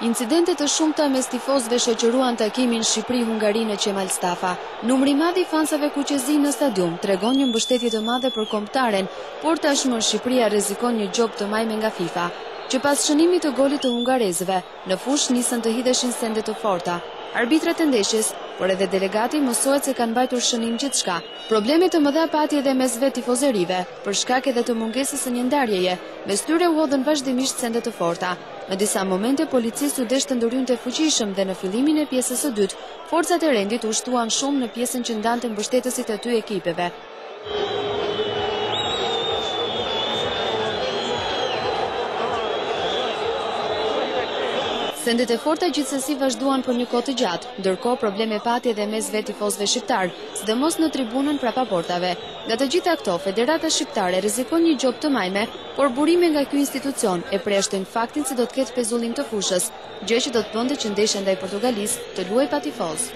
Incidente të shumta mes tifozëve shoqëruan takimin Shqipëri-Hungari në Qemal Stafa. Numri i madh i fansave kuqezi në stadium tregon një mbështetje të madhe për kombëtaren, por tashmë Shqipëria rrezikon një gjop të majme nga FIFA, që pas shënimit të golit të hungarezëve, në fushë nisën të hidheshin sende të forta. Arbitrat e ndeshjes, por edhe delegati mësohet se kanë mbajtur shënim gjithçka. Probleme të mëdha pati edhe mes vetë tifozërive, për shkak edhe të mungesës së një ndarjeje, mes tyre u hodhën vazhdimisht sende të forta. Në disa momente policisë u desh të ndërhynte fuqishëm dhe në fillimin e pjesës së dytë, forcat e rendit u shtuan shumë në pjesën që ndante mbështetësit e dy ekipeve. Sendet e forta gjithsesi vazhduan për një kohë të gjatë, ndërkohë probleme pati edhe mes vetë tifozëve shqiptar, sidomos në tribunën prapa portave. Nga të gjitha këto, Federata Shqiptare rrezikon një gjop të majme, por burime nga ky institucion e preshtojnë faktin se do të ketë pezullim të fushës, gjë që do të bënte që ndeshja ndaj Portugalisë të luajë pa tifoz.